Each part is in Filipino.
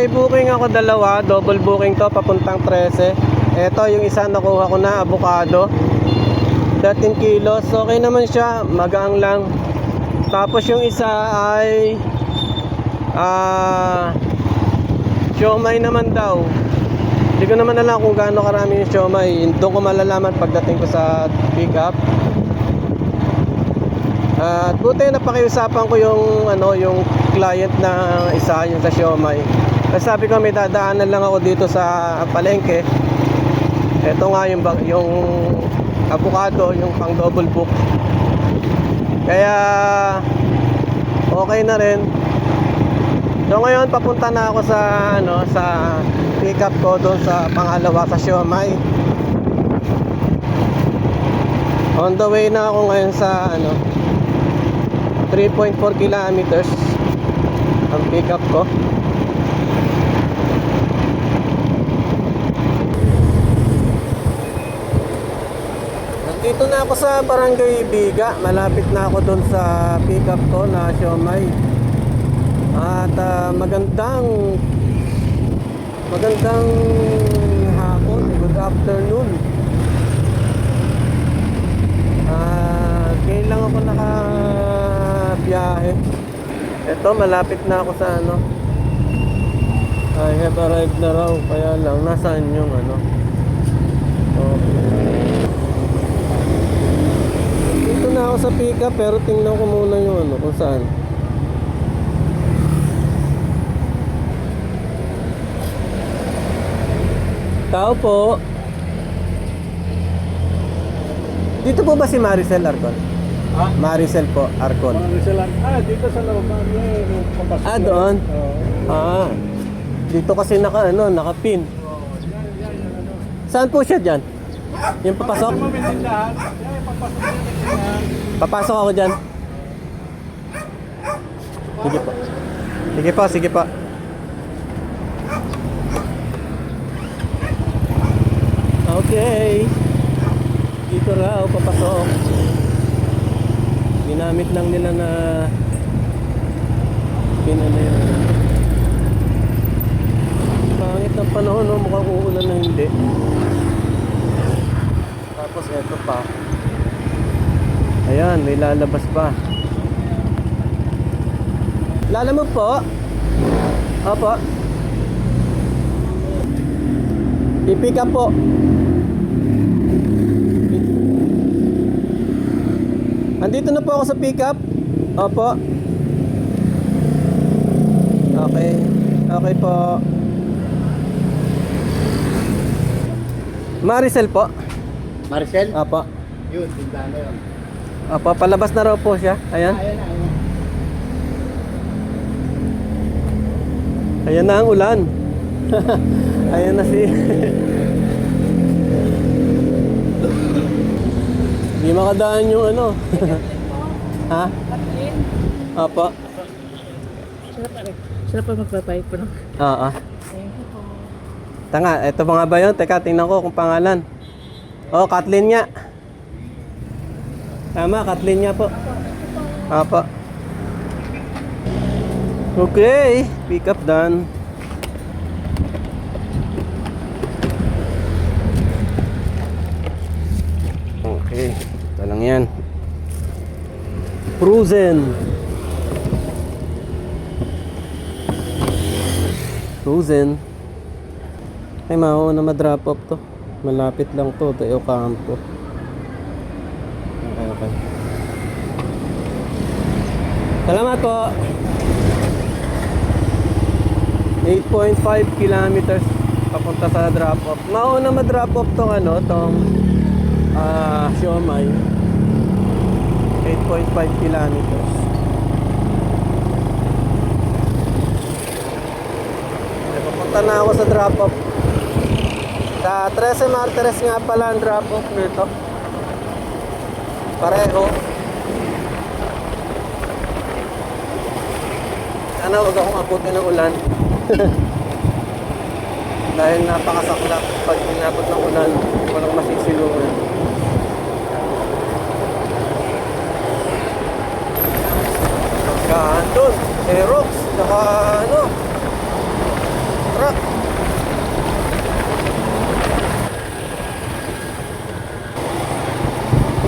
may booking ako dalawa, double booking to papuntang 13. Ito yung isa nakuha ko na, avocado 13 kilos, okay naman siya, magaang lang. Tapos yung isa ay siomay naman daw. Hindi ko naman alam kung gaano karami yung siomay. Doon ko malalaman pagdating ko sa pick up. At buti napakiusapan ko yung yung client na isa, yung sa siomay. Kasi sabi ko may dadaanan lang ako dito sa palengke. Ito nga yung avocado, yung pang double book. Kaya okay na rin. So ngayon papunta na ako sa sa pick up ko doon sa pangalawa sa siomay. On the way na ako ngayon sa 3.4 kilometers ang pick up ko. Nandito na ako sa Barangay Biga. Malapit na ako doon sa pick up ko na siomay. At magandang hapon, good afternoon. Ngayon lang ako nakabiyahe. Ito, malapit na ako sa I have arrived na raw. Kaya lang, nasaan yung dito na ako sa pick up, pero tingnan ko muna yung kung saan. Tao po. Dito po ba si Maricel Arcon? Ha? Maricel po, Arcon. Maricel Arcon. Dito sa loob. Papasok Doon? Dito kasi naka-pin. Saan po siya dyan? Yung papasok? Papasok ako dyan. Sige po. Sige po, sige po. Okay. Dito raw papasok. Ginamit lang nila na yun. Pangit ng panahon, mukhang uulan na hindi. Tapos eto pa. Ayan, may lalabas pa. Lalamog po. Opo. I-pick up po. Andito na po ako sa pick up. Opo. Okay. Okay po. Maricel po. Maricel? Opo. Yun, tindahan na yun. Opo, palabas na raw po siya. Ayan. Ayan na ang ulan. Ayan na si Hindi makadaan yung Ha? Katlin. Opo. Sarap pa magpapay po, no? Oo. Thank you po. Tanga, ito pa nga ba yun? Teka, tingnan ko kung pangalan. Oh, Kathleen nga. Tama, Kathleen nga po. Opo. Okay, pick up done. Okay, ito lang yan. Frozen. Ay, mauna ma-drop off to. Malapit lang to, Tayo Campo. Okay. Salamat po. 8.5 kilometers papunta sa drop off. Mauna ma-drop off tong siomay. 8.5 kilometers. Papunta na ako sa drop off. Sa 13 Martires nga pala ang drop off nito. Pareho. Sana wag akong abutin ng ulan. Dahil napakasaklap pag inabot ng ulan, walang masisilungan. Doon, Aerox, saka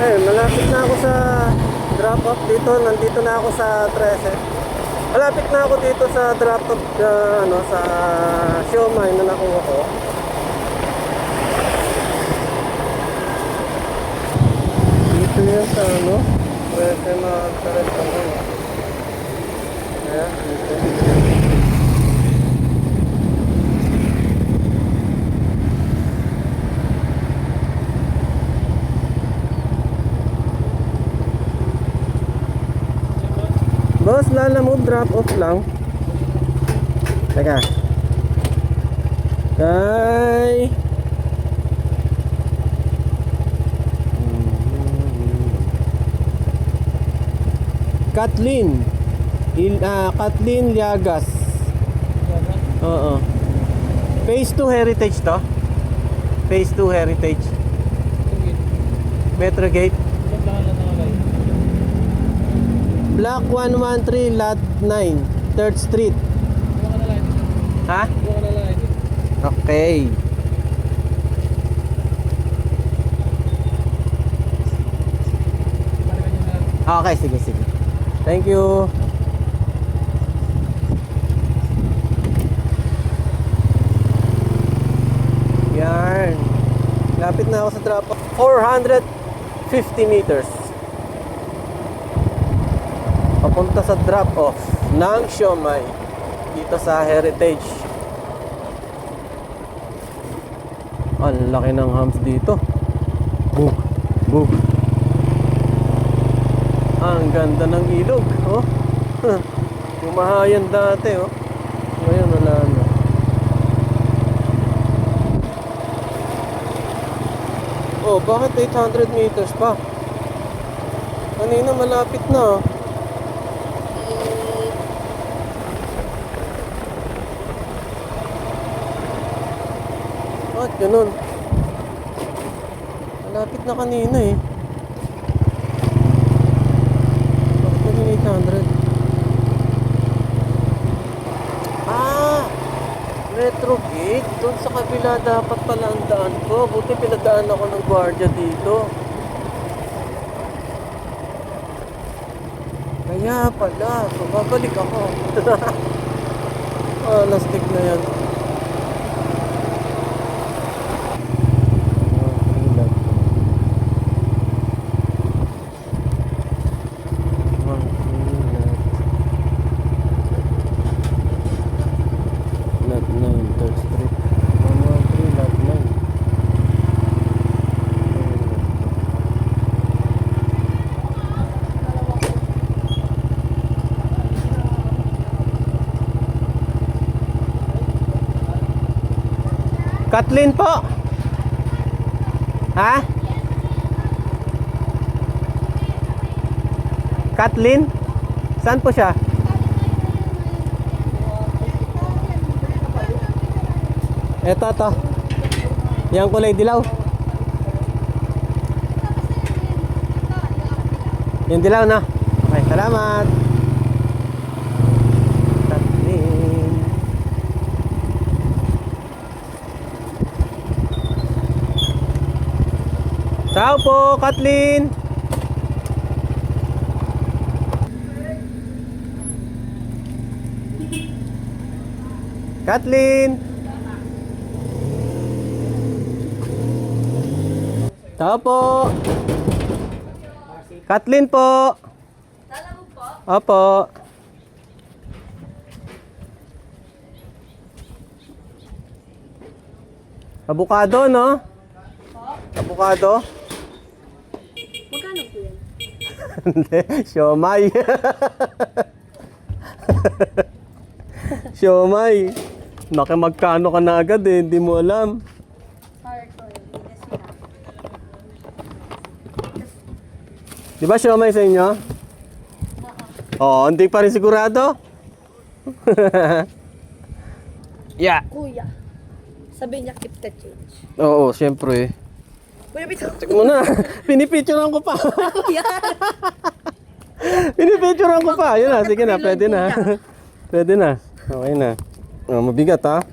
Eh, malapit na ako sa drop off dito. Nandito na ako sa 13. Malapit na ako dito sa drop off sa siomai na nakuha ko. Dito yan sa 13 na restaurant. Ayan, dito. Boss, Lalamove drop off lang. Teka. Kay Kathleen Kathleen Liagas. Oo. Phase 2 Heritage to. Phase 2 Heritage. Metro Gate. Block 113 Lot 9 3rd Street. Ha? Okay. Okay, sige. Thank you. Yan. Lapit na ako sa drop off. 450 meters. Papunta sa drop off ng siomai dito sa Heritage. Ang laki ng hams dito. Bug. Ang ganda ng ilog, oh. Bumahayan dati, oh. Ngayon wala na. Oh, bakit 800 meters pa? Kanina malapit na, oh. Bakit ganun? Malapit na kanina, eh. 800. Metro Gate. Doon sa kabila dapat pala ang daan ko. Buti pinadaan ako ng gwardiya dito. Kaya pala. So, babalik ako. Lastik na yan. Kathleen po. Ha? Kathleen? Saan po siya? Ito. Yang kulay dilaw. Yung dilaw na. Okay, salamat. Kathleen. Ciao po, Kathleen. Kathleen. Ciao po. Kathleen po. Opo. Avocado, no? Avocado? Magkano po yan? Hindi, siomai. Siomai. Magkano ka na agad eh, hindi mo alam. Di ba siomai sa inyo? Oo, hindi pa rin sigurado. Yeah. Kuya, sabi niya keep the change. Oo, syempre. Kuya, bitaw. Check mo na. Pinipicturean ko pa. Kuya. Pinipicturean ko pa. Yun na, sige na, pwede na. Pwede na. Okay na. Oh, mabigat ha.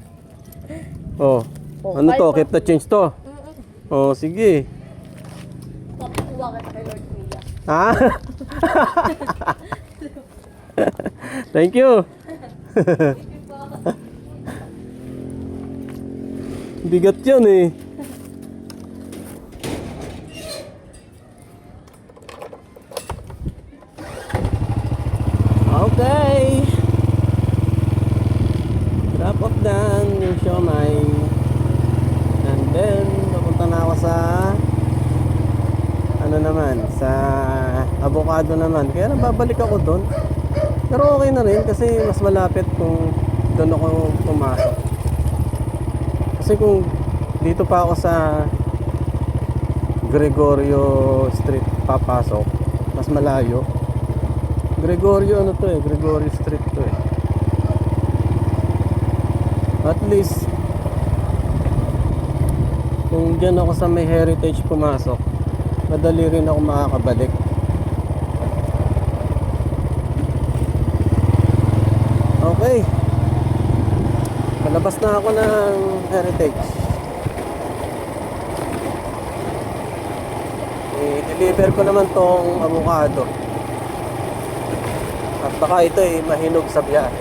Oh. Ano to? Keep the change to. Oh, sige. Papakuha ka Ha? Thank you. Bigat yan eh. Okay. Drop off done yung siomai. And then, papunta na ako sa ano naman, sa avocado naman. Kaya nababalik ako doon. Pero okay na rin kasi mas malapit kung doon ako pumasok. Kasi kung dito pa ako sa Gregorio Street papasok, mas malayo. Gregorio ano to eh, Gregorio Street to eh. At least kung dyan ako sa may heritage pumasok, madali rin ako makakabalik. Okay. Palabas na ako ng heritage. I-deliver ko naman tong avocado. At baka ito ay mahinog sa biyahe.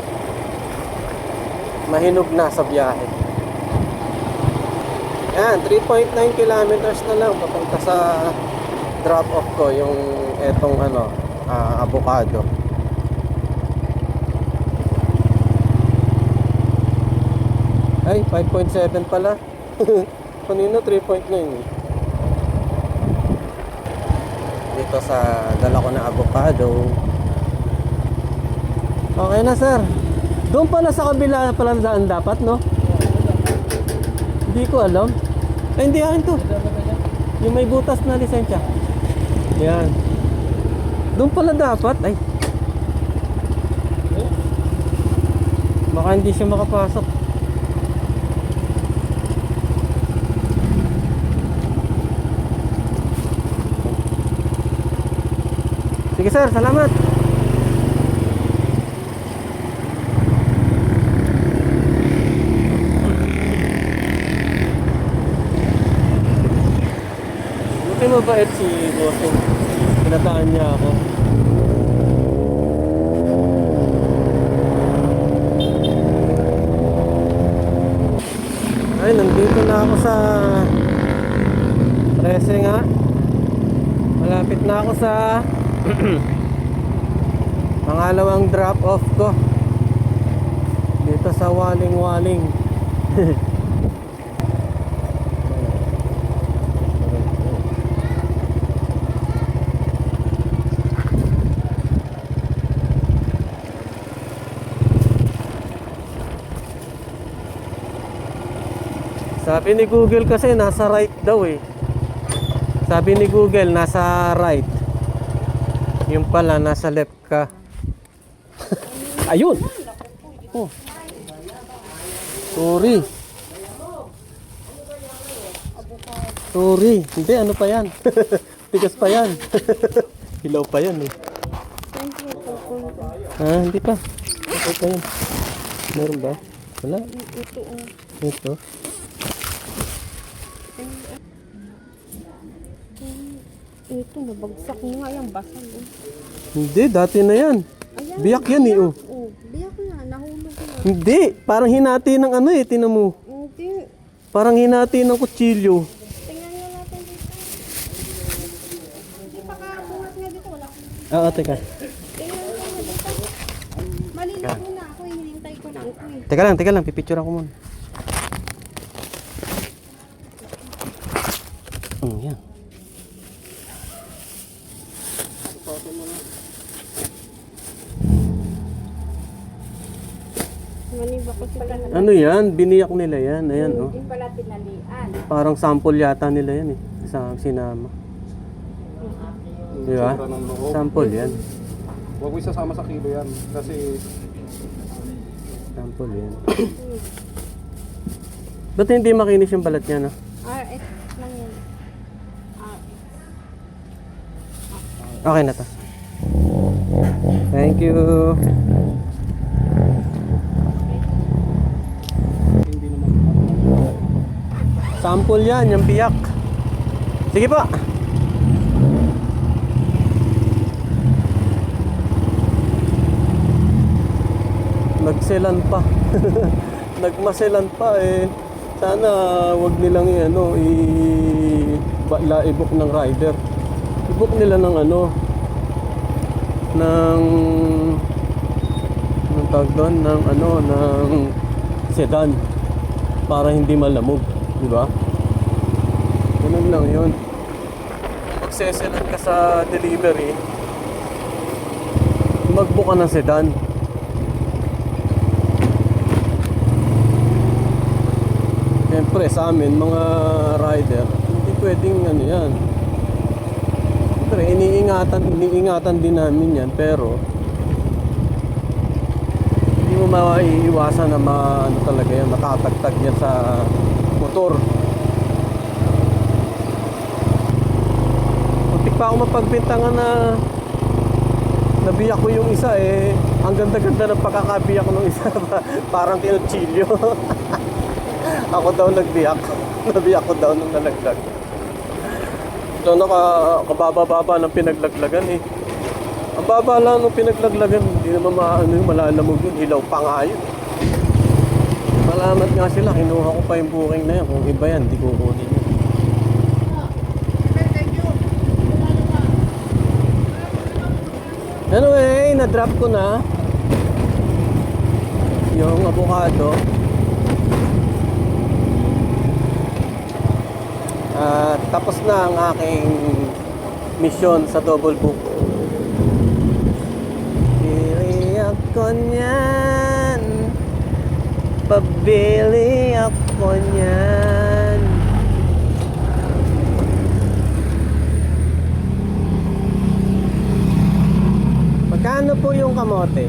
Mahinog na sa biyahe. Yan, 3.9 kilometers na lang papunta sa drop off ko yung etong ano, avocado. Ay, 5.7 pala. Kanina 3.9 eh. Dito sa dala ko na avocado. Okay na sir. Doon pala sa kabila pala daan dapat, no? Hindi ko alam. Ay, hindi akin to. Yung may butas na lisensya. Yan. Doon pala dapat. Ay. Baka hindi siya makapasok. Sige sir, salamat. Buti mabait si Bossing. Pinataan niya ako. Ay, nandito na ako sa 13 nga. Malapit na ako sa pangalawang drop off ko dito sa Waling-Waling. Sabi ni Google kasi nasa right daw eh. Sabi ni Google nasa right. Yung pala nasa left ka. Ayun. Oh. Sorry. Sorry. Hindi, ano pa yan? Tigas pa yan. Hilaw pa yan eh. Hindi pa. Okay pa yan. Meron ba? Wala. Ito. Ito, nabagsak nga yung basal. Hindi, dati na yan. Ayan, Biyak yan eh. Oh. Oh, biyak na, nahulog na. Hindi, parang hinati ng ano eh, tinan mo. Hindi. Parang hinati ng kutsilyo. Tingnan nga natin dito. Hindi pa kabuhat nga dito, wala ko. Oo, teka. Tingnan nga dito. Maliligo na ako, hinihintay ko na ako eh. Teka lang, pipicture ako muna. Yan. Maniba ko sila na. Ano yan? Biniyak nila yan. Ayan, oh. Hindi pala tinalian. Parang sample yata nila yan eh. Sa sinama. Di ba? Sample yan. Huwag mo isasama sa kilo yan. Kasi Sample yan. Ba't hindi makinis yung balat niya, no? RX lang yan. Okay na to. Thank you. Sample yan, yung biyak. Sige po. nagselan pa. Nagmaselan pa eh. Sana wag nilang i-book ng rider. I-book nila ng ng anong tawag doon, ng sedan para hindi malamog, di ba? Ganun lang 'yun. Magseselan ka sa delivery, mag-book ka ng sedan. Siyempre sa amin mga rider, hindi pwedeng yan. Siyempre iniingatan din namin yan, pero hindi mo maiiwasan na talaga yan, matatagtag yan sa motor. Muntik pa ako mapagbintangan na nabiyak ko yung isa eh. Ang ganda-ganda ng pagkakabiyak ng isa. Parang kinutsilyo. Ako daw nagbiyak. Nabiyak ko daw nung nalaglag. So kababa-baba ng pinaglaglagan eh. Ang baba lang nung pinaglaglagan, hindi naman malalamog yun. Hilaw pa nga yun. Malamat nga sila, kinuha ko pa yung booking na yan. Kung iba yan, di ko kunin yun. Anyway, na-drop ko na yung avocado. Tapos na ang aking mission sa double book. Pili ako niyan, pabili ako niyan. Magkano po yung kamote?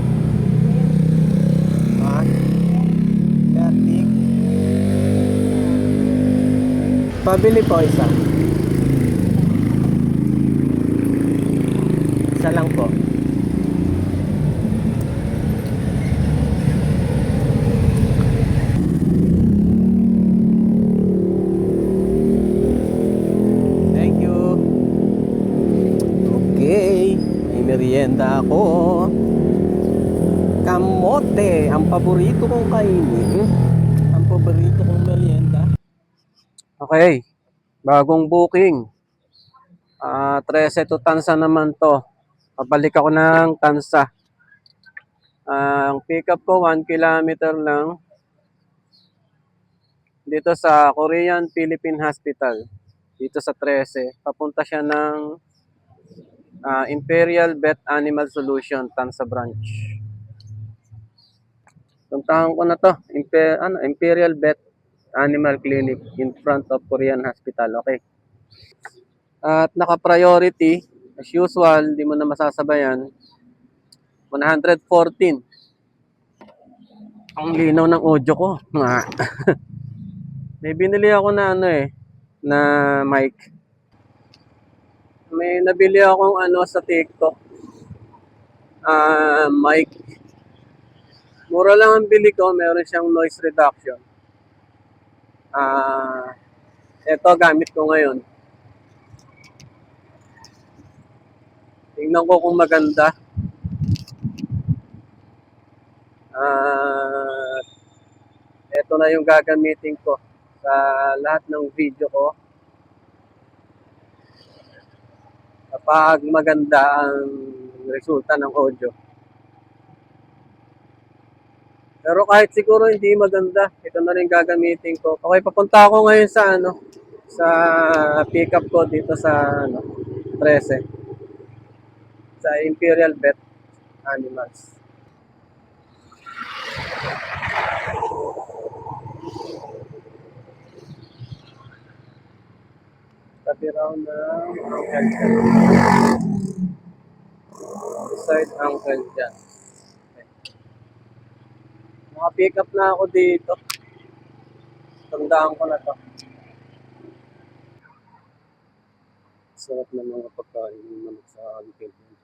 Ha? 30. Pabili po isa. Isa lang po. Thank you. Okay. May merienda ako. Kamote. Ang paborito kong kainin. Ang paborito kong merienda. Okay, bagong booking. 13 to Tansa naman to. Pabalik ako ng Tansa. Ang pick up ko 1 kilometer lang. Dito sa Korean Philippine Hospital. Dito sa 13. Papunta siya ng Imperial Vet Animal Solution, Tansa Branch. Puntahan ko na to. Imperial Vet Animal Clinic in front of Korean Hospital. Okay. At naka-priority, as usual, hindi mo na masasabayan. 114. Ang linaw ng audio ko. May binili ako na na mic. May nabili akong sa TikTok. Mic. Mura lang ang bili ko, meron siyang noise reduction. Ito gamit ko ngayon. Tingnan ko kung maganda. Ito na yung gagamitin ko sa lahat ng video ko. Kapag maganda ang resulta ng audio. Pero kahit siguro hindi maganda, ito na rin gagamitin ko. Okay, papunta ako ngayon sa sa pick up ko dito sa 13. Sa Imperial Vet Animals. Tabi raw ng uncle dyan. Side uncle dyan. Okay. Naka-pick up na ako dito. Tandaan ko na to. Sarap na mga pagkain ng manok sa uncle dyan.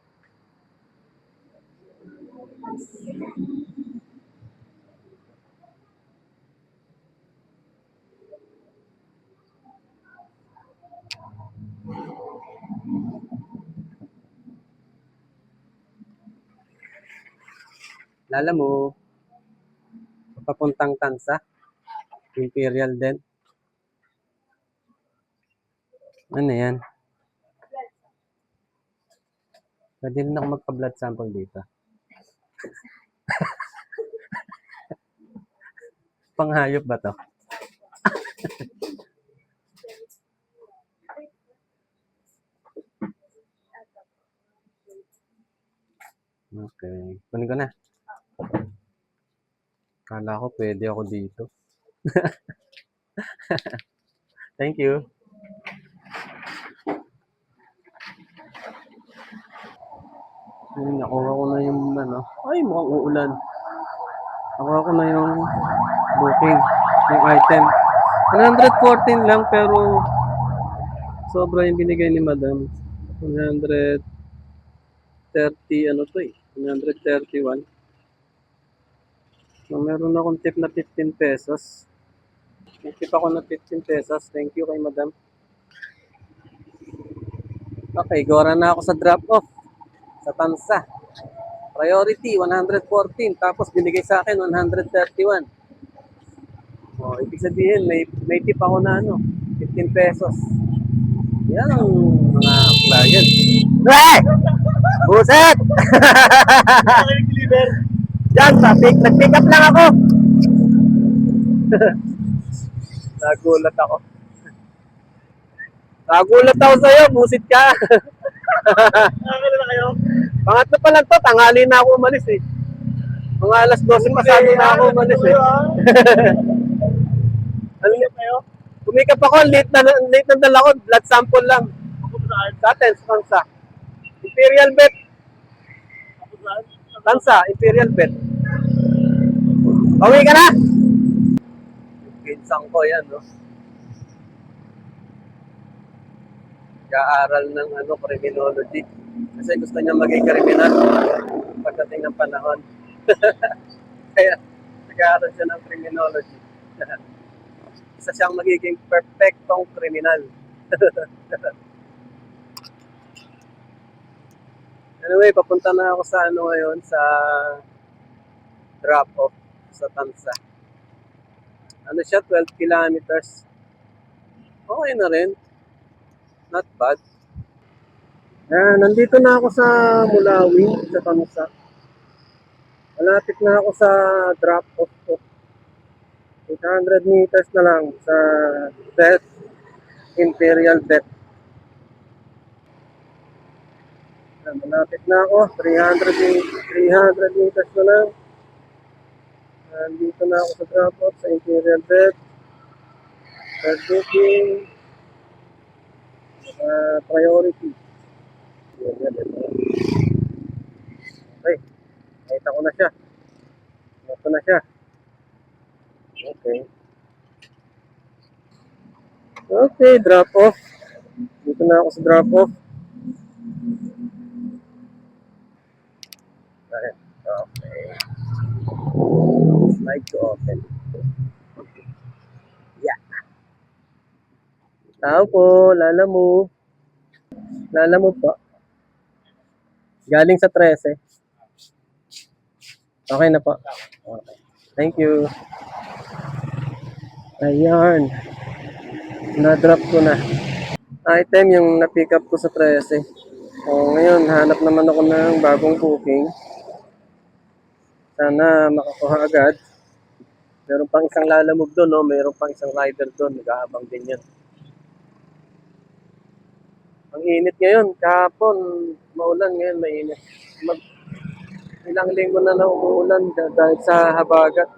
Lala mo. Papuntang Tansa. Imperial din. Ano yan? Pwede rin ako magpa-blood sample dito. Panghayop ba to? Okay. Kunin ko na. Kala ko pwede ako dito. Thank you. Nakuha ko na yung ano. Ay, mukhang uulan. Nakuha ko na yung booking, yung item. 114 lang pero sobra yung binigay ni Madam. 130 ano to eh. 131. So, meron akong tip na 15 pesos. May tip ako na 15 pesos. Thank you kay Madam. Okay, gora na ako sa drop-off. Sa Tansa. Priority, 114. Tapos binigay sa akin, 131. O, ibig sabihin, may tip ako na ano, 15 pesos. Yan ang mga client. Hey! Buset! Yan, nag-pick up lang ako. Nagulat ako. Nagulat ako sa'yo, busit ka. Nakakala na kayo? Pangatlo pa lang to, tanghali na ako umalis eh. Mga alas 12 pasado na ako umalis eh. Ano na kayo? Kumikap ako, late na dala ko, blood sample lang. Sa atin, sa Tansa. Imperial Bet. Tansa, Imperial Bet. Pauwi ka na? Pinsang ko yan, no? Nag-aaral ng ano, criminology. Kasi gusto niya maging kriminal pagdating ng panahon. Kaya nag-aaral siya ng criminology. Isa siyang magiging perfectong kriminal. Anyway, papunta na ako sa ano ngayon, sa drop-off sa Tansa. Ano siya, 12 kilometers. Okay na rin. Not bad. Nandito na ako sa Mulawi, sa Tansa. Malapit na ako sa drop-off ko. 800 meters na lang sa Bet, Imperial Bet. Malapit na ako, 300 meters na lang. Nandito na ako sa drop-off sa Imperial Bet. Third booking. Priority. Okay, nakita ko na siya. Ito na siya. Okay. Okay, drop off. Dito na ako sa drop off. Okay. Slide to open. Yeah. Tao po, Lala mo. Lala mo po. Galing sa 13. Okay na po. Okay. Thank you. Ayan. Na-drop ko na. Item yung na-pick up ko sa 13. O, ngayon, hanap naman ako ng bagong booking. Sana makakuha agad. Meron pang isang lalamove doon, no? Meron pang isang rider doon. Nag-aabang din yan. Ang init ngayon. Kahapon, maulan. Ngayon, mainit. Ilang linggo na umuulan dahil sa habagat.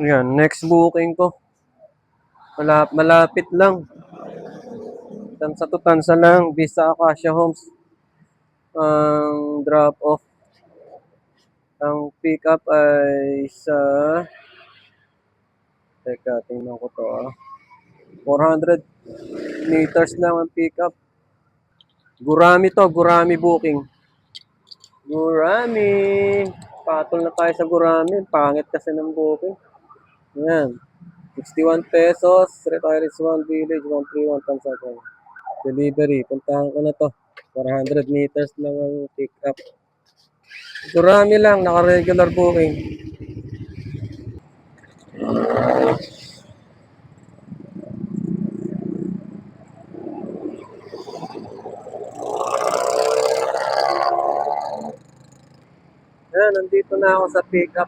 Yan, next booking ko. Malapit lang. Tansa to Tansa lang. Vista Acacia Homes. Ang drop off. Ang pick up ay sa... Teka, tingnan ko to 400 meters lang ang pick up. Gurami to, Gurami booking. Gurami. Patol na tayo sa Gurami. Pangit kasi ng booking. Yan. 61 pesos. Retirees 1 Village 131 Tansa. Delivery. Puntahan ko na to. 400 meters lang ang pick up. Gurami lang. Naka-regular booking. Ayan, nandito na ako sa pickup.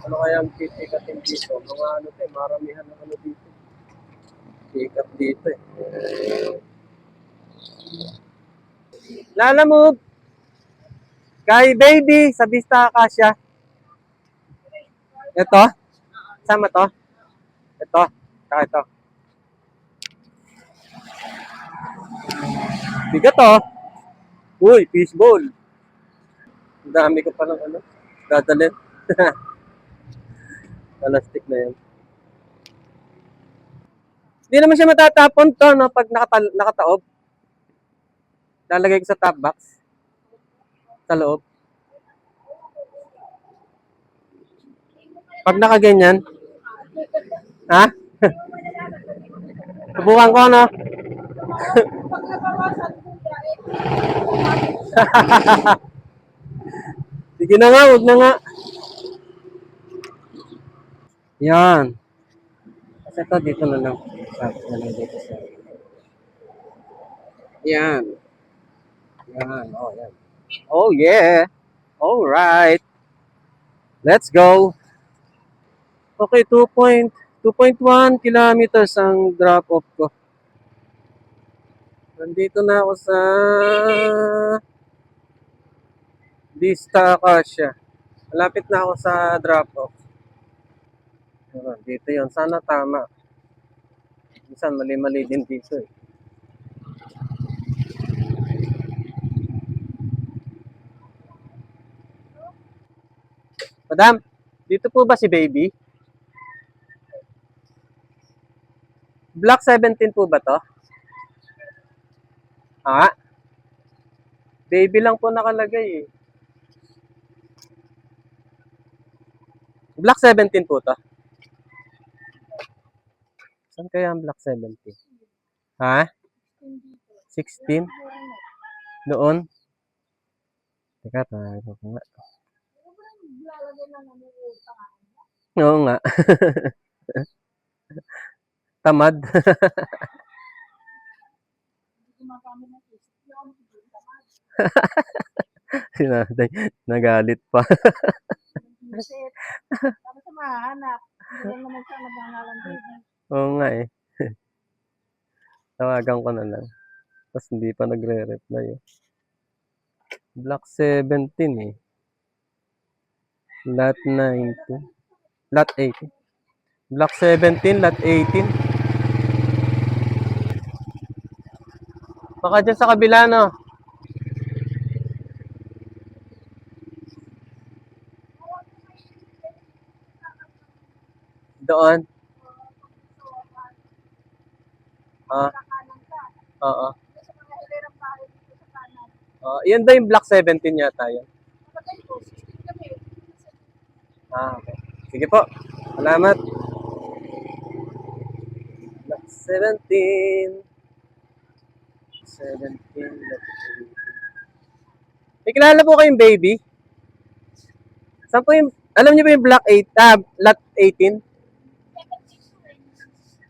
Ano kaya ang pipikatin dito? Mga ano to eh, maramihan ng ano dito. Pickup dito eh. Lalamove! Kay baby, sa Vista Acacia. Ito? Sama to? Ito? Saka ito. Bigat to. Uy, fishbowl. Ang dami ko palang ano. Dadalhin. Plastic na yan. Hindi naman siya matatapon to, no? Pag nakataob. Lalagay ko sa top box. Sa loob. Pag nakaganyan. Ha? Subukan ko, no? Sige na nga, huwag na nga. Yan. Kasi ito, dito na lang. Sabi na lang dito sa... Yan. Yan. Oh, yan. Oh, yeah. All right. Let's go. Okay, 2.1 kilometers ang drop-off ko. Nandito na ako sa Vista Acacia. Malapit na ako sa drop-off. Dito yon. Sana tama. Minsan mali-mali din dito eh. Madam, dito po ba si baby? Block 17 po ba to? Ha? Baby lang po nakalagay eh. Block 17 po to? Saan kaya ang block 17? Ha? 16? Doon? Teka, tayo ko nga. Oo nga. Tamad. Sinaday, nagalit pa. Tapos sa mahanap. Hindi lang naman siya naghangalan baby. Oo nga eh. Tawagan ko na lang. Tapos hindi pa nagre-reply eh. Block 17 eh. Lot 19. Lot 18. Block 17, lot 18. Baka dyan sa kabila, no? Doon. Ah, oo. Yan ba yung block 17 yata yun? Okay. Sige po. Salamat. Block 17. 17, lot 18. May kilala po kayong baby? Saan po yung, alam niyo ba yung block 8, lot 18?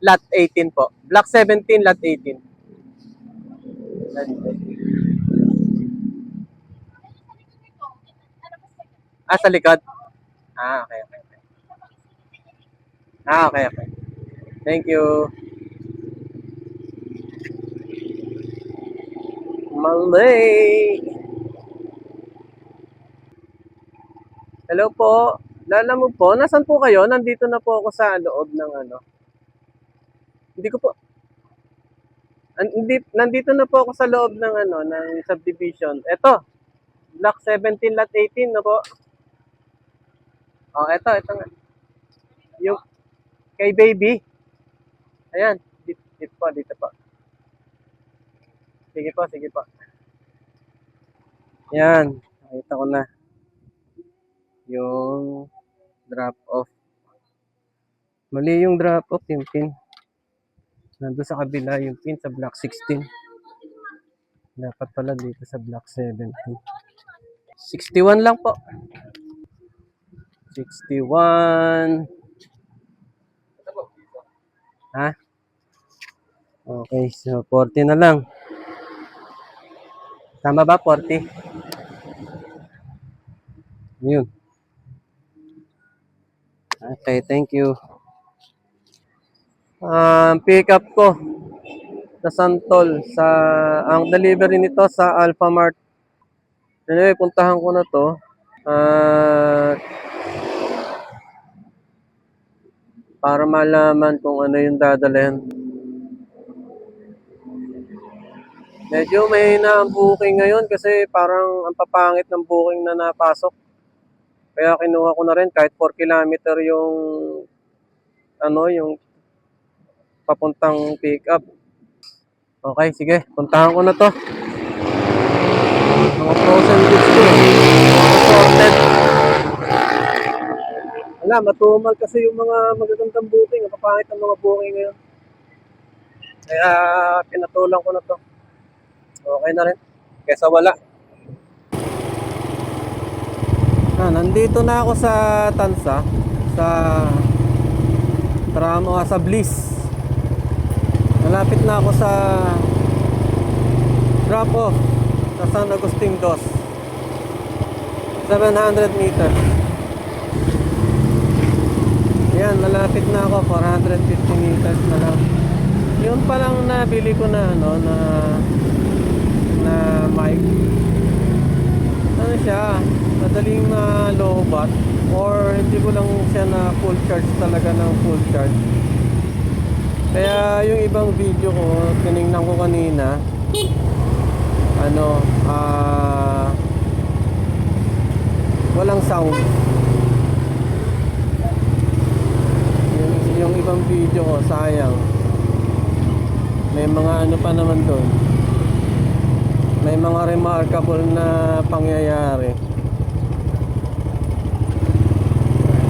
Lot 18 po. Block 17, lot 18. Sa likod? Okay, okay. Okay, okay. Thank you. Malay. Hello po. Lala mo po, nasan po kayo? Nandito na po ako sa loob ng ano. Hindi ko po. Nandito na po ako sa loob ng ano, ng subdivision. Ito. Block 17, lot 18 na po. Oh, ito nga. Yung kay baby. Ayan, dito po. Sige po. Yan, nakita ko na. Yung drop off. Mali yung drop off, yung pin. Nandun sa kabila yung pin sa block 16. Dapat pala dito sa block 17. 61 lang po. 61. Ha? Okay, so 40 na lang. Tama ba, 40? Yun. Okay, thank you. Pick up ko sa Santol. Ang delivery nito sa Alphamart. Anyway, puntahan ko na to. Para malaman kung ano yung dadalhin. Medyo may na ang booking ngayon kasi parang ang papangit ng booking na napasok. Kaya kinuha ko na rin kahit 4 kilometer yung yung papuntang pick up. Okay, sige. Puntahan ko na to. Mga frozen goods ko. Assorted. Wala, matumal kasi yung mga magagandang booking. Ang papangit ng mga booking ngayon. Kaya pinatulang ko na to. Okay na rin. Kesa wala. Nandito na ako sa Tansa. Sa sa Bliss. Malapit na ako sa drop off sa San Agustin 2. 700 meters. Yan, malapit na ako. 450 meters na lang. Yun pa lang nabili ko na na mic. Ano siya? Madaling low-bat or hindi ko lang siya na full charge talaga ng full charge. Kaya yung ibang video ko, tinignan ko kanina, walang sound. Yung ibang video ko, sayang. May mga pa naman doon. May mga remarkable na pangyayari.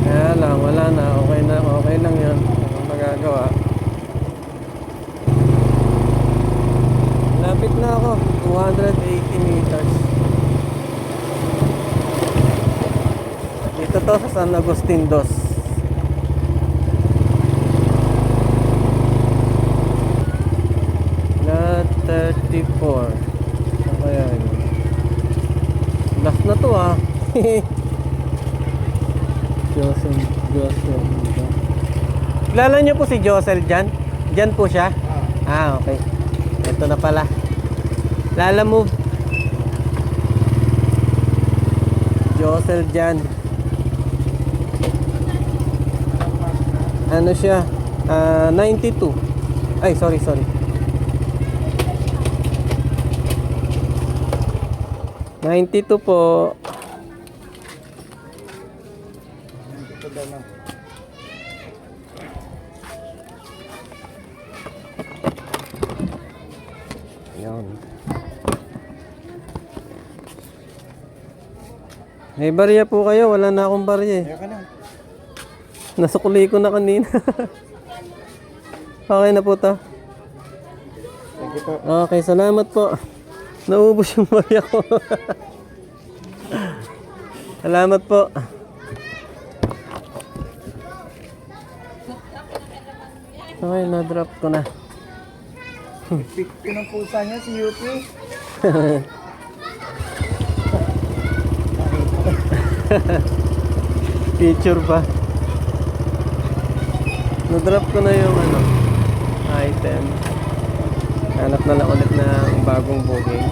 Kaya lang, wala na. Okay lang yun. Anong magagawa? Lapit na ako. 280 meters. Dito to sa San Agustin 2. Lot 34. Saan kaya yun? Last na to ah. Josel. Kilala niyo po si Josel dyan? Dyan po siya? Okay. Ito na pala. Lala move. Josel dyan. Ano siya? 92. Ay, sorry. 92 po. Ayan. May barya po kayo. Wala na akong barya eh. Nasukuli ko na kanina. Okay na po to. Okay, salamat po. Naubos yung barya ko. Salamat po. Okay, na-drop ko na. Pick ko ng pusa niya si Yuki. Picture pa. Na-drop ko na yung item. Hanap na lang ulit ng bagong booking.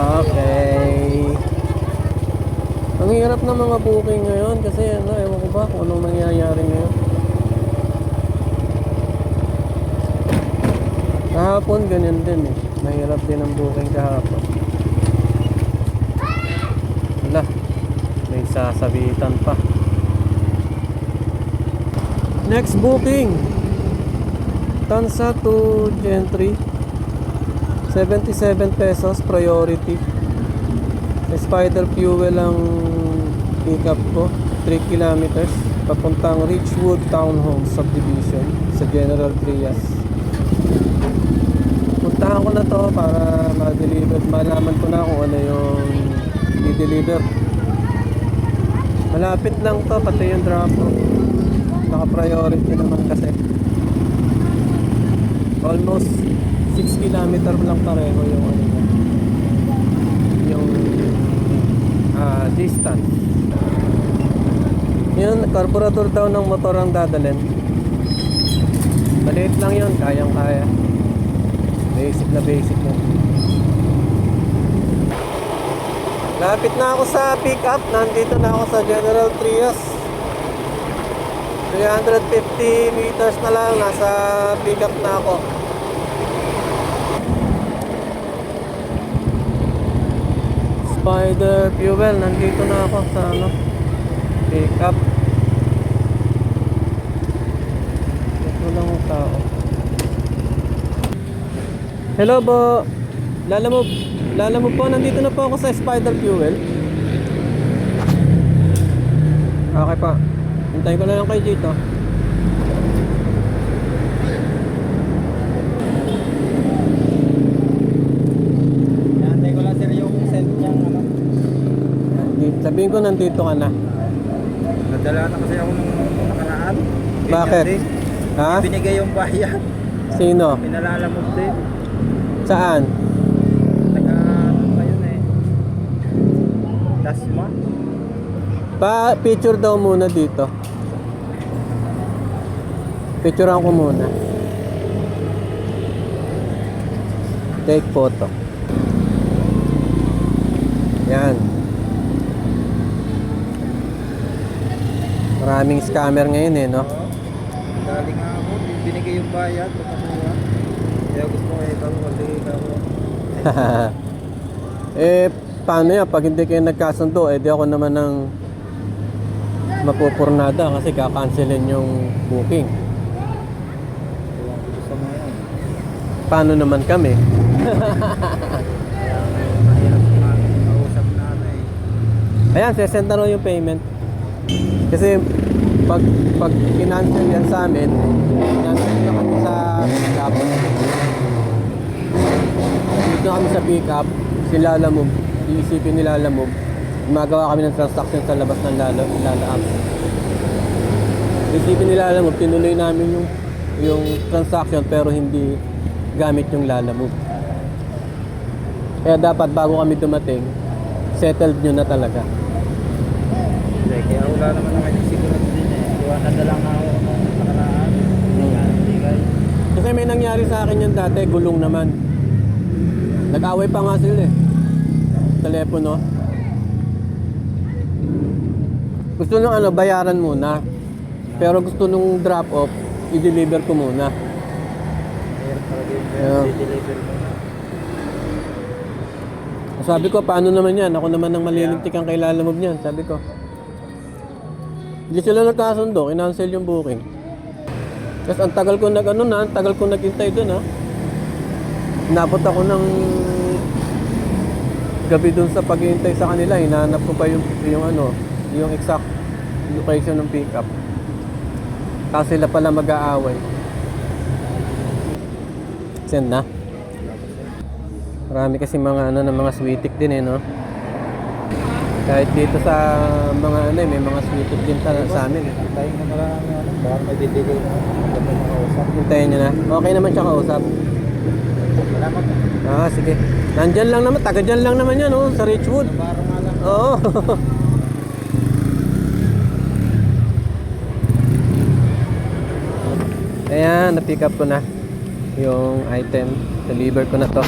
Okay. Ang hirap ng mga booking ngayon kasi ewan ko ba kung anong nangyayari ngayon. Kahapon ganyan din eh. Mahirap din ang booking kahapon. Wala. May sasabitan pa. Next booking. Tansa to Gentry. 77 pesos priority. Spider fuel ang pick up ko. 3 kilometers papuntang Richwood Townhome Subdivision sa General Trias. Puntahan ko na to para ma-deliver. Malaman ko na kung ano yung i-deliver. Malapit lang to, pati yung drop off. Naka-priority naman kasi. Almost 6 kilometer lang pareho yung ano niya. Yung distance. Yun, carburetor daw ng motor ang dadalhin. Maliit lang yun, kayang-kaya. Basic na basic na. Lapit na ako sa pick-up. Nandito na ako sa General Trias. 350 meters na lang. Nasa pick-up na ako. Spider Fuel. Nandito na ako sa ano, pick-up. Ito lang ang tao. Hello po. Lalamove po. Nandito na po ako sa Spider Fuel. Okay pa. Hintayin ko na lang kayo dito. Nantay ko lang sir yung send niyang ano. Sabihin ko nandito ka na. Nadala na kasi ako nung nakaraan. Bakit? Ganyan din. Ha? Binigay yung bayan. Sino? Pinalalamog din. Saan? Taga ano ba yun eh. Dasma. Pa-picture daw muna dito. Picturean ko muna. Take photo. Yan. Maraming scammer ngayon eh, no? Galing nga ako. Binigay yung bayan. Pagkakuha. Kaya gusto ko ikaw. Magbigay ka ako. Eh, paano yan? Pag hindi kayo nagkasundo, eh di ako naman ng mapupurnada kasi kakancelin yung booking. Kaya gusto mo yan. Paano naman kami? Mahirap kausap na ano eh. Ayan, sesend na raw yung payment. Kasi pag kinancel yan sa amin, kinancel na kami sa pick-up. Dito kami sa pick-up, sila Lalamove, iisipin nila Lalamove, gumagawa kami ng transaction sa labas ng Lalaam. Iisipin nila Lalamove, tinuloy namin yung transaction pero hindi gamit yung Lalamove. Kaya dapat bago kami dumating, settled nyo na talaga. Kaya wala naman naman yung sigurado din eh. Iwanan na lang ako nung nakaraan. Bigay. Kasi may nangyari sa akin yan dati, gulong naman. Nag-away pa nga sila eh. Telepono. Gusto nung ano, bayaran muna. Pero gusto nung drop off, i-deliver ko muna. Mahirap talaga yung Yeah. deliver mo na. Sabi ko, paano naman yan? Ako naman ang malilintik ang kay Lalamove niyan. Sabi ko. Hindi sila nagkasundo, kinancel yung booking. Tapos ang tagal ko ang tagal ko naghintay doon ha. Napot ako ng gabi doon sa paghihintay sa kanila, hinahanap ko pa yung exact location ng pickup. Kasi sila pala mag-aaway. Send na. Marami kasi mga mga sweetik din eh, no? Kahit dito sa mga may mga sweetik din sa amin eh. Tayo na marami ano. Baka may didigay na. Dapat makausap. Hintayin nyo na. Okay naman siya kausap. Salamat. Sige. Nandyan lang naman, taga dyan lang naman yan, oh, sa Richwood. Parang nga lang. Oo. Ayan, na-pick up ko na yung item. Deliver ko na to.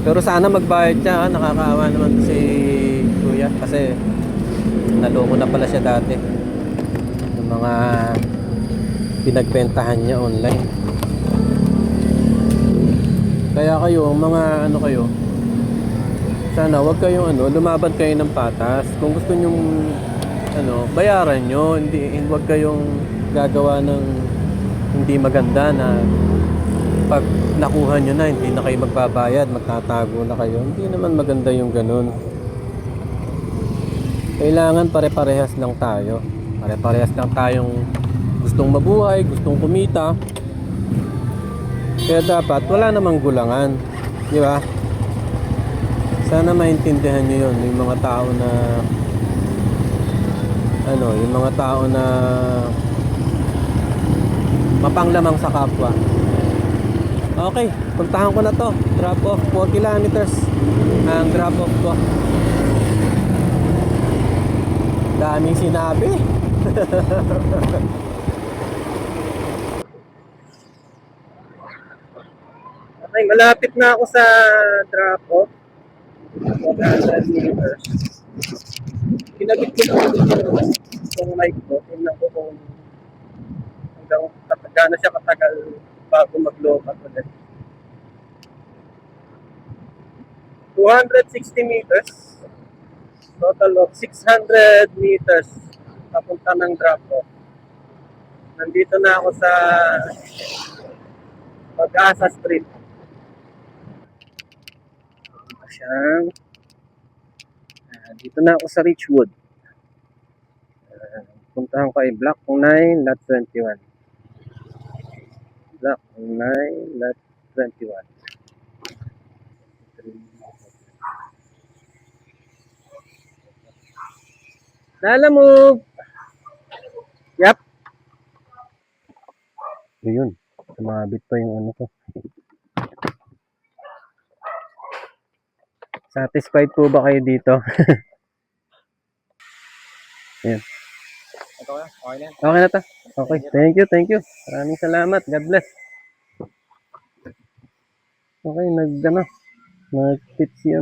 Pero sana magbayad siya, nakakaawa naman si Kuya kasi naloko na pala siya dati ng mga pinagbentahan niya online. Kaya kayo, mga kayo, sana wag kayong lumaban kayo ng patas. Kung gusto nyong bayaran nyo, wag kayong gagawa ng hindi maganda na pag nakuha nyo na, hindi na kayo magbabayad, magtatago na kayo. Hindi naman maganda yung ganun. Kailangan pare-parehas lang tayo. Pare-parehas lang tayong gustong mabuhay, gustong kumita. Kaya dapat wala namang gulangan. Di ba? Sana maintindihan nyo yun. Yung mga tao na mapanglamang sa kapwa. Okay, puntahan ko na to. Drop off 4 kilometers ang drop off ko. Daming sinabi. Okay, malapit na ako sa drop off. 100 meters. Kinabit ko na yung mic ko. Tingnan ko kung hanggang gaano siya katagal bago mag-load ulit. 260 meters. Total of 600 meters papunta ng drop off. Nandito na ako sa Pag-asa Street. Dito na ako sa Richwood. Puntahan ko ay Block 9, Lot 21. Block 9, Lot 21. Lalamove! Yap! Ayun. Sumabit pa yung ano ko. Satisfied po ba kayo dito? Ayan. Okay na. Okay na to. Okay. Thank you. Maraming salamat. God bless. Okay, nag-tip si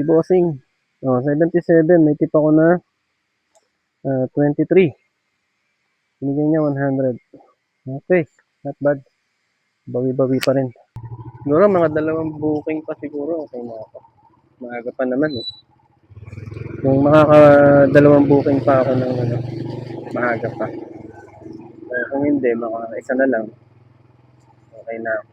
Bossing. 77. May tip ako na 23. Binigyan niya 100. Okay, not bad. Bawi-bawi pa rin. Siguro mga 2 booking pa siguro. Okay na ako. Maaga pa naman eh. Kung makaka-2 booking pa ako ng maaga pa. Kung hindi, isa na lang. Okay na ako.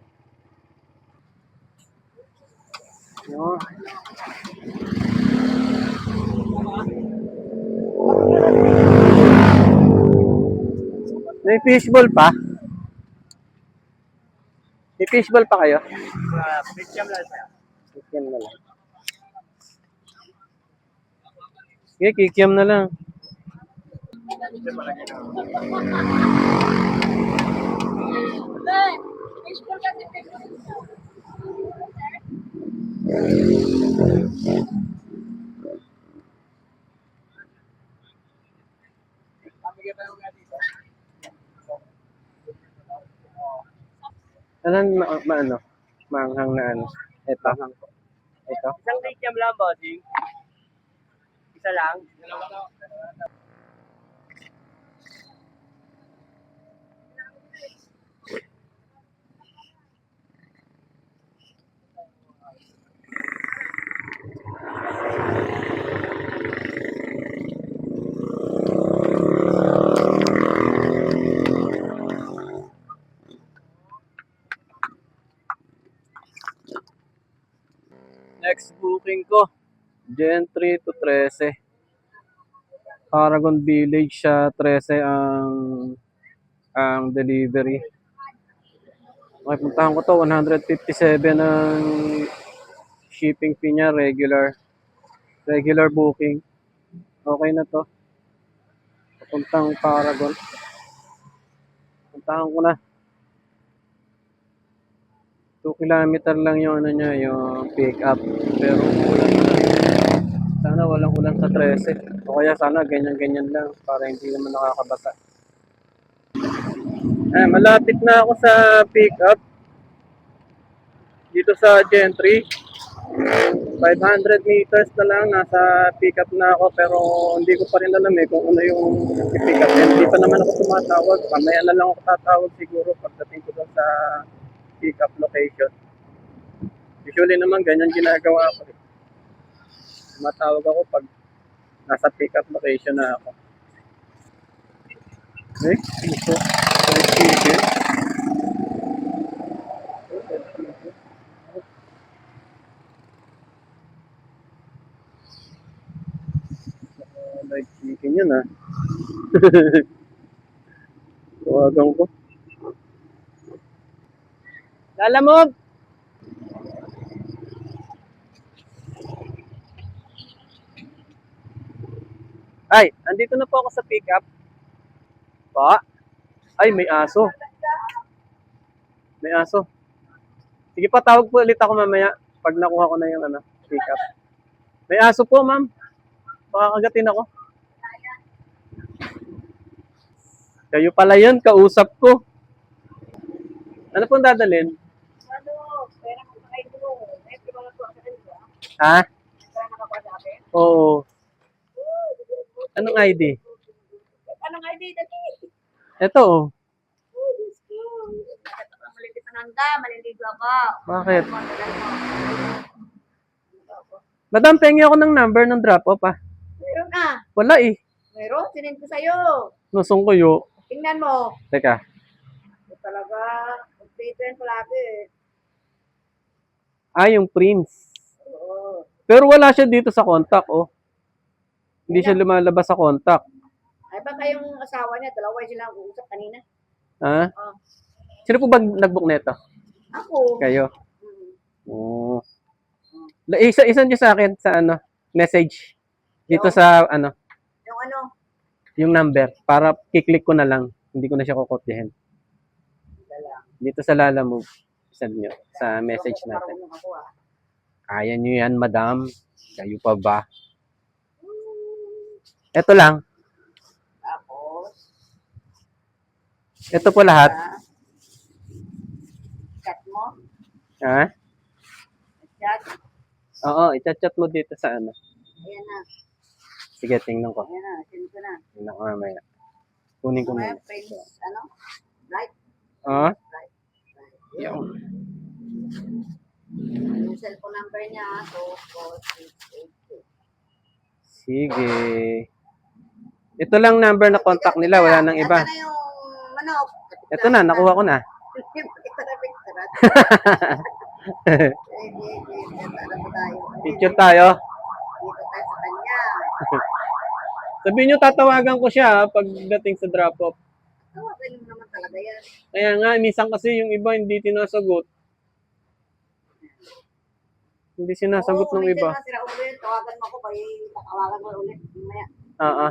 May fishball pa? May fishball pa kayo? Kikiam na lang. Okay, kikiam na lang. Ano? Maanghang na ano? Ito. Ito. Isang kikiam lang, bossing. Isa lang. Next booking ko, Gen 3 to 13. Paragon Village siya, 13 ang delivery. Okay, puntahan ko to, 157 ang shipping fee niya, regular booking. Okay na to. Papuntang Paragon. Puntahan ko na. 2 kilometer lang yung niya, yung pick up. Pero sana walang ulan sa 13. O kaya sana ganyan-ganyan lang para hindi naman nakakabasa. Malapit na ako sa pick up. Dito sa Gen 3. 500 meters na lang, nasa pick up na ako pero hindi ko pa rin alam kung ano yung pick up. Hindi pa naman ako tumatawag. Mamaya na lang ako tatawag siguro pagdating ko sa pick up location. Usually naman ganyan ginagawa ko. Tumatawag ako pag nasa pick up location na ako. Okay, ito. Like chicken yun ah. Tawagan ko. Lalamog! Ay, andito na po ako sa pickup. Po? Ay, may aso. May aso. Sige pa, tawag po ulit ako mamaya pag nakuha ko na yung pick up. May aso po, ma'am. Pakakagatin ako. Kayo pala yun, kausap ko. Ano pong dadalhin? Ano, pera mo sa kayo mo. May mga po sa kanila. Ha? Pera nakapagsabi. Oo. Anong ID? Anong ID dati? Ito, oh. Oh, Diyos ko. Maliliit na nanda, maliligo ako. Bakit? Matagal mo. Madam, pengi ako ng number ng drop-off, ah. Meron na. Wala eh. Meron, sinend ko sa'yo. Nusong ko yo. Tingnan mo. Teka. Talaga, update yan palagi. Ah, yung Prince. Oo. Pero wala siya dito sa contact, oh. Hindi siya lumalabas sa contact. Ay, baka yung asawa niya, dalawa sila uusap kanina. Ha? Oh. Sino po ba nag-book neto? Ako. Kayo? Hmm. Oo. Isa niyo sa akin sa message. Dito sa Yung ano, yung number. Para kiklik ko na lang. Hindi ko na siya kukopyahin. dala. Dito sa Lala Move. Send nyo sa message natin. Marunong ako ah. Kaya nyo yan, madam. Kayo pa ba? Ito lang. Tapos, Ito po lahat. chat mo. Ha? Chat. Oo, i-chat mo dito sa Ayan na. Sige, tingnan ko. Ayan na. Send ko na. Tingnan ko mamaya. Kunin ko Mamaya, muna. friends, ano? Right? Oo? Right. Yung. Yung cellphone number niya, 24682. Sige. Ito lang number na contact nila. Wala nang iba. Ito na yung manok. Ito na, nakuha ko na. Ito na picture. Picture tayo. Dito tayo sa kanya. Sabihin nyo, tatawagan ko siya pagdating sa drop-off. Tawagan mo naman talaga yan. Kaya nga, minsan kasi yung iba hindi tinasagot. Hindi sinasagot ng iba. Minsan nga sila ulit, tawagan mo ako, tawagan mo ulit. Mamaya. Oo.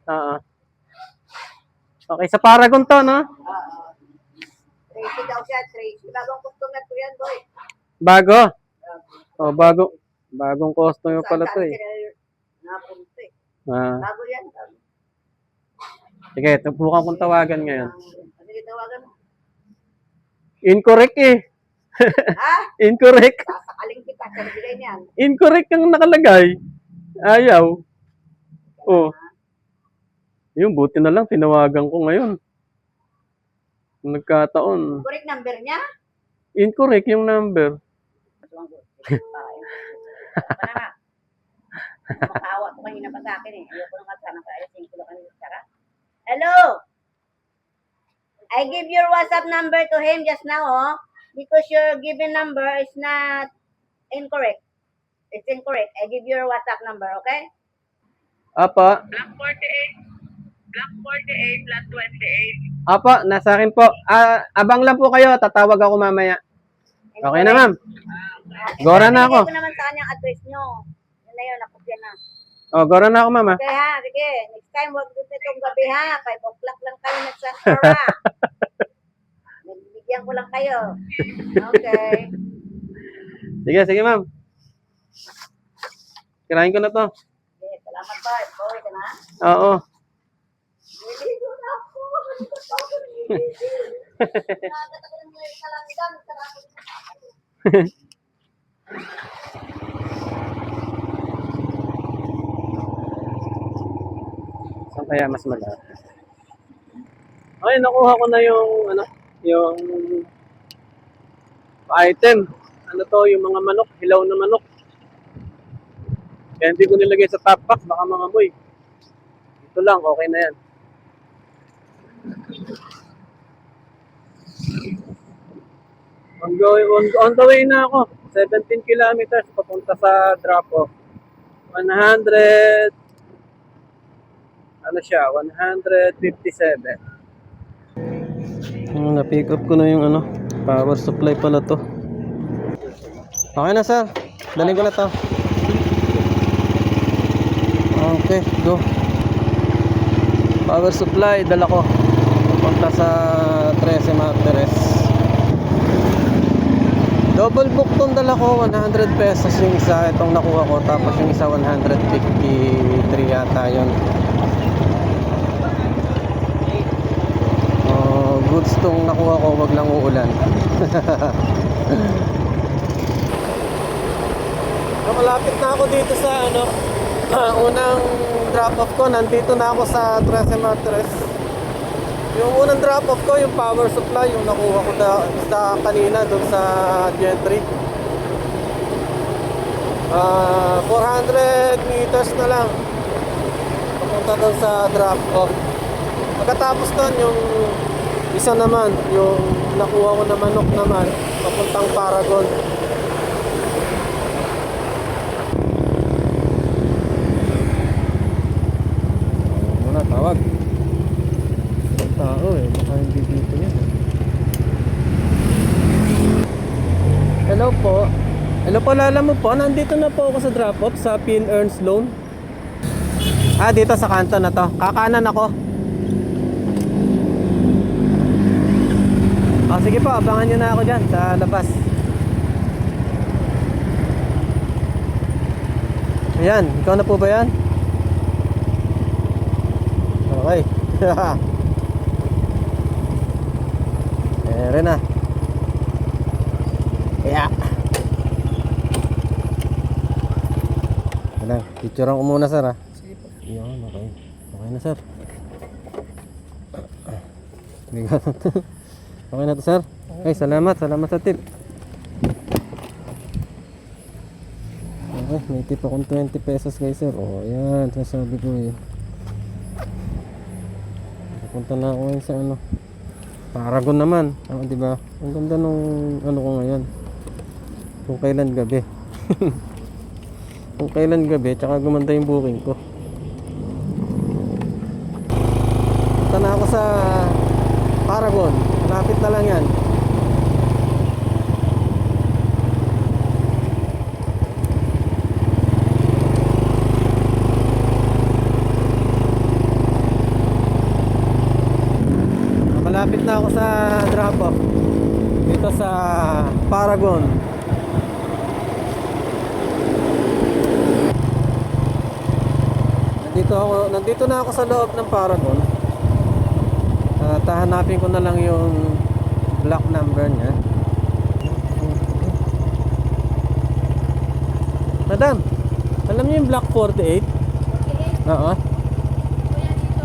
Oo. Okay, sa Paragon to, no? Tracy daw siya, Tracy. Bagong customer ko yan, boy. Bago. Oh, bagong customer pala to eh. Napunta eh. Ah, Bago yan. sige, tubukan kong tawagan ngayon. Sige, tawagan mo. Incorrect eh. Ha? Incorrect. Sasakaling kita, sarili niyan. Incorrect ang nakalagay. Ayaw. Oh. Yung buti na lang, tinawagan ko ngayon. Nagkataon. Correct number niya? Incorrect yung number. Makawa ko kanina pa sa akin eh. Ayoko nang sana kaayusin ko lang kanina sa Hello! I give your WhatsApp number to him just now, oh. Because your given number is not incorrect. It's incorrect. I give your WhatsApp number, okay? Apa. Block 48. Block 48, lot 28. Apa, nasa akin po. Abang lang po kayo. Tatawag ako mamaya. Okay na, ma'am. Gora na ako. Ibigay ko naman sa kanyang address nyo. Yun na yun, nakopya na. Oh, gora na ako, ma'am. Okay ha, sige. Next time, huwag dito itong gabi ha. 5 o'clock lang kayo nagsasara. Nagbibigyan ko lang kayo. Okay. Sige, sige, ma'am. Kirain ko na to. Okay, salamat ba? Boy ka na? Oo. Niligo na ako. Nakagat ako ng mga kalangitan. Saan kaya mas malapit? Okay, nakuha ko na yung yung item. Ano to, yung mga manok, hilaw na manok. Kaya hindi ko nilagay sa top box, baka mga boy. Ito lang, okay na yan. On the way na ako. 17 kilometers papunta sa drop-off. 100 ano siya, 157. Na-pick up ko na yung power supply pala to. Okay na, sir. Daling ko na to. Okay, go. Power supply, dala ko. papunta sa 13 Martires. Double book tong dala ko, 100 pesos yung isa, itong nakuha ko, tapos yung isa 153 yata yun. Goods tong nakuha ko, wag lang uulan. Malapit na ako dito sa unang drop off ko. Nandito na ako sa 13 Martires. Yung unang drop off ko, yung power supply, yung nakuha ko sa kanina doon sa Gentry. 400 meters na lang papunta doon sa drop off. Pagkatapos doon, yung isa naman, yung nakuha ko na manok naman, papuntang Paragon. Muna, tawag. Ang tao baka hindi dito yan. Hello po. Hello po, lala mo po, nandito na po ako sa drop-off sa Pin Earns Loan. Dito sa kanto na to. Kakanan ako. Sige po, abangan nyo na ako dyan sa labas. Ayan, ikaw na po ba yan? Okay. Meron na. Kaya Ayan, picturean ko muna sir Sige po. Yan, okay. Okay na sir. Okay na to sir. Okay, salamat sa tip. Okay, may tip akong 20 pesos guys sir. Ayan, sasabi ko Pupunta na ako ngayon sa Paragon naman. Diba? Ang ganda nung ko ngayon. Kung kailan gabi. Kung kailan gabi, tsaka gumanda yung booking ko. Punta na ako sa Paragon. Malapit na lang yan. Malapit na ako sa drop-off dito sa Paragon. Nandito na ako sa loob ng Paragon. Hahanapin ko na lang yung block number niya. Madam, alam niyo yung block 48? 48? Oo. Kuya dito,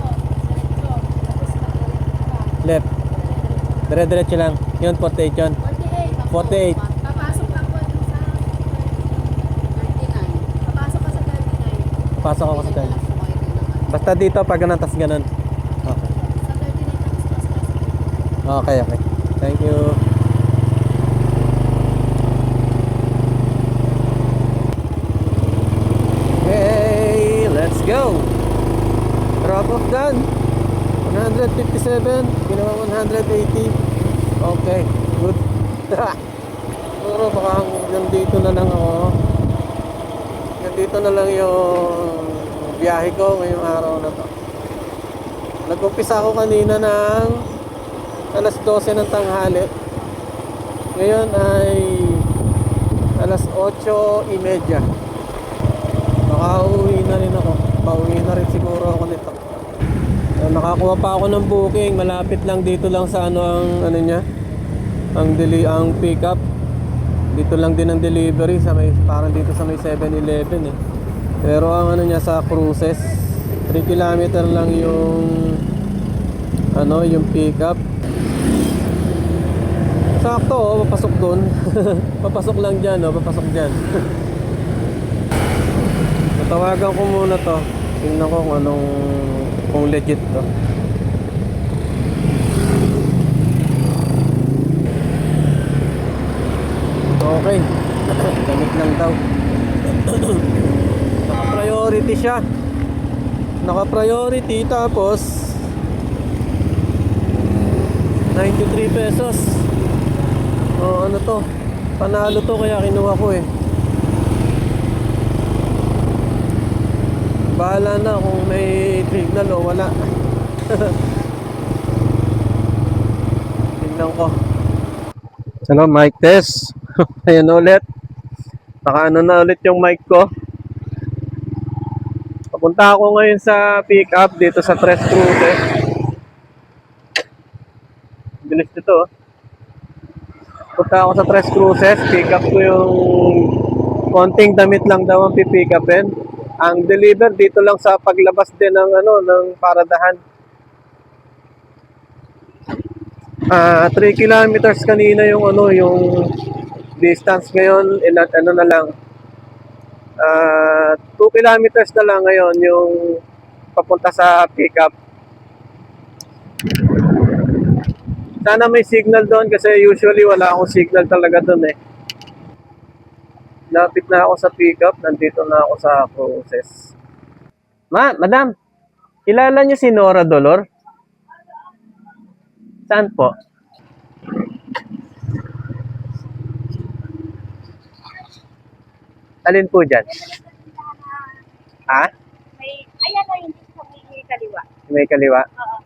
left. Dire-diretso lang. Yun, 48 yun. 48. Papasok lang po sa 39. Papasok ka sa 39. Pasok ako sa 39. Basta dito pag ganun, tas ganun. Okay. Sa 39 tapos pasok. Okay. Thank you. Hey, let's go. Drop off done. 157, ginawa 180. Okay, good. Siguro baka nandito na lang ako. Nandito na lang yung biyahe ko ngayong araw na to. Nag-umpisa ako kanina ng alas 12 ng tanghali. Ngayon ay alas 8:30. Makauwi na rin ako. Pauwi na rin siguro ako nito. Nakakuha pa ako ng booking. Malapit lang dito lang sa ang niya. Ang pick up. Dito lang din ang delivery sa may parang dito sa may 7-Eleven eh. Pero ang niya sa Cruces 3 kilometer lang yung yung pick up. Sakto papasok doon. Papasok lang diyan, papasok diyan. Tatawagan ko muna to. Tingnan ko kung legit to. Okay. Gamit lang daw. Naka-priority siya. Naka-priority tapos 93 pesos. Ano to? Panalo to kaya kinuha ko eh. Bahala na kung may signal o wala. Tingnan ko. Hello, mic test. Ayan ulit. Naka-ano na ulit yung mic ko. Papunta ako ngayon sa pick up dito sa Tres Cruces. Bilis nito. Oh. Punta ako sa Tres Cruces, pick up ko yung konting damit lang daw ang pipick upin. Ang deliver dito lang sa paglabas din ng ng paradahan. 3 kilometers kanina yung yung distance ngayon, na lang. 2 kilometers na lang ngayon yung papunta sa pick up. Sana may signal doon kasi usually wala akong signal talaga doon eh. Lapit na ako sa pick up, nandito na ako sa Cruces. Madam, kilala niyo si Nora Dolor? Saan po? Alin po dyan? Ha? Ayan o, yung sa may kaliwa. May kaliwa? Oo.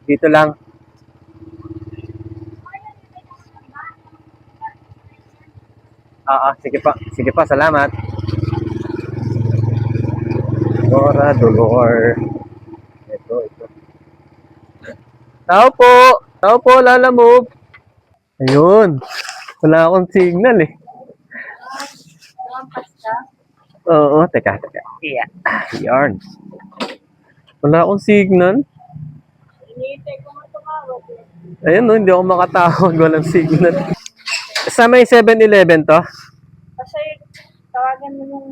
Dito lang. Sige pa. Sige pa, salamat. Nora Dolor. Ito. Tao po, Lala Move. Ayun. Wala akong signal eh. Oo, teka. Yeah. Yarn. Wala akong signal. Ayun no, hindi ako makatawag. Walang signal. Sa may 7-Eleven to? Kasi tawagan mo yung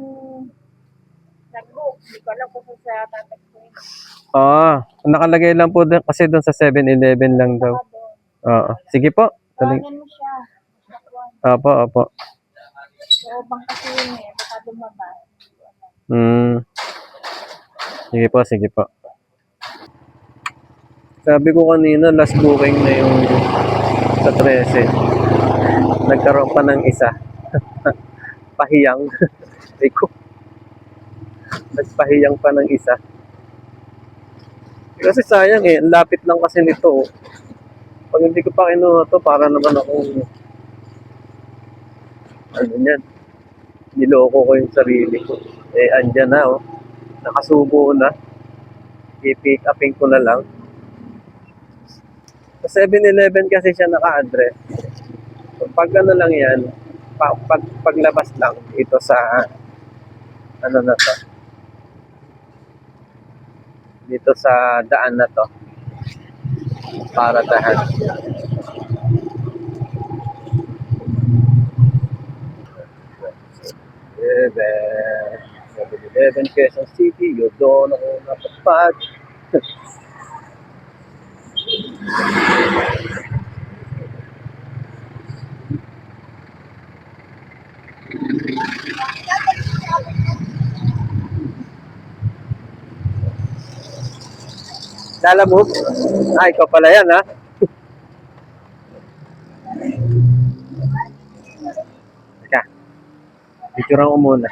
nag-book. Hindi ko alam kung sa tatagpuin. Nakalagay lang po doon kasi doon sa 7-Eleven lang daw. Oo. Sige po. Tawagan mo siya. Opo. So, bang kasi yun eh. Baka lumabas. Sige po. Sabi ko kanina, last booking na yung sa 13. Nagkaroon pa ng isa. Pahiyang. Nagpahiyang pa ng isa. Kasi sayang eh, ang lapit lang kasi nito. Pag hindi ko pa kinuha to, para naman akong niloko ko yung sarili ko. Eh, andyan na nakasubo na. I-pick upin ko na lang. Sa 7-Eleven kasi siya naka-address. So, pag lang yan, paglabas lang ito sa na to. Dito sa daan na to. Paradahan. Seven Quezon City, yun doon ako napapag. Lala Move? Ikaw pala yan ha? Teka, picturean ko muna.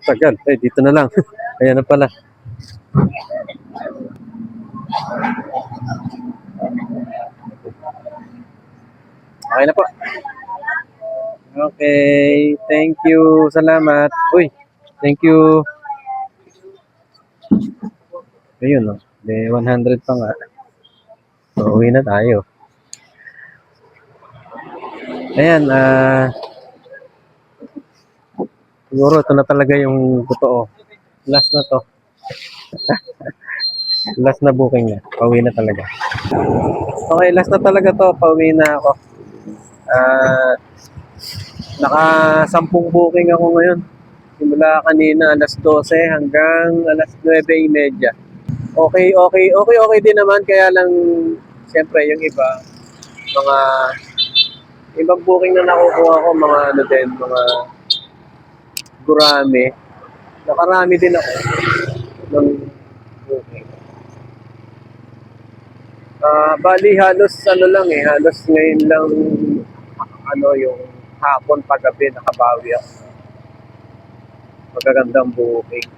Tagal, dito na lang. Ayan na pala. Okay na po. Okay, thank you. Salamat. Uy, thank you. Ayun, may 100 pa nga. So, uwi na tayo. Ayan, siguro ito na talaga yung totoo. Last na to. Last na booking na. Pauwi na talaga. Okay, last na talaga to. Pauwi na ako. Naka 10 booking ako ngayon. Simula kanina alas 12 hanggang alas 9:30. Okay din naman. Kaya lang, siyempre yung iba, mga ibang booking na nakukuha ko, mga mga gurami. Nakarami din ako ng booking. Bali halos halos ngayon lang yung hapon paggabi nakabawi ako. Magagandang booking.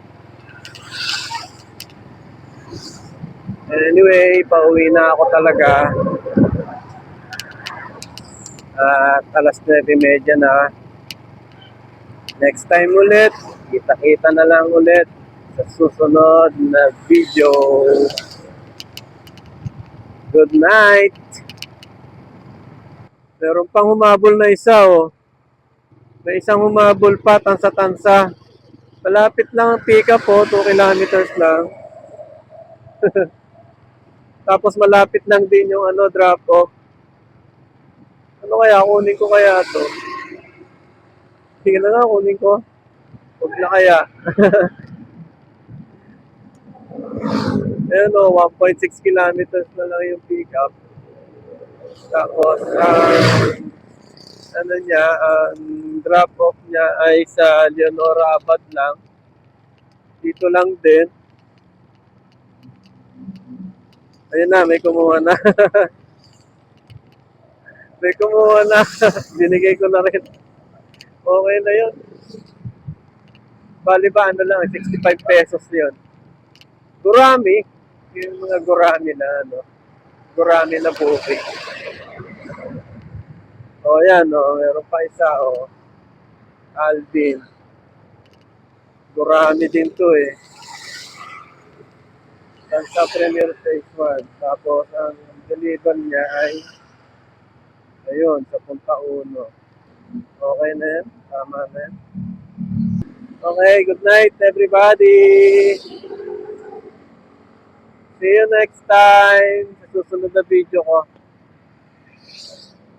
Anyway, pauwi na ako talaga. At alas 9:30 na. Next time ulit, kita-kita na lang ulit sa susunod na video. Good night! Meron pang humabol na isa, oh. May isang humabol pa, tansa-tansa. Malapit lang ang pick-up, oh. 2 kilometers lang. Tapos malapit lang din yung drop-off. Ano kaya? Kunin ko kaya to? Sige na nga, kunin ko. Huwag na kaya. Ayan, oh. 1.6 kilometers na lang yung pick-up. Tapos, ano niya, drop-off niya ay sa Leonora Abad lang. Dito lang din. Ayun na, may kumuha na. May kumuha na. Binigay ko na rin. Okay na yun. Bali ba, ano lang, 65 pesos yun. Gurami. Yung mga gurami na, gurami na booking. O yan, meron pa isa, Alvin. Gurami din to eh. Yan sa Premier Phase 1. Tapos ang deliver niya ay ayun, sa Punta Uno. Okay na yan? Tama na yan? Okay, good night everybody! See you next time sa susunod na video ko.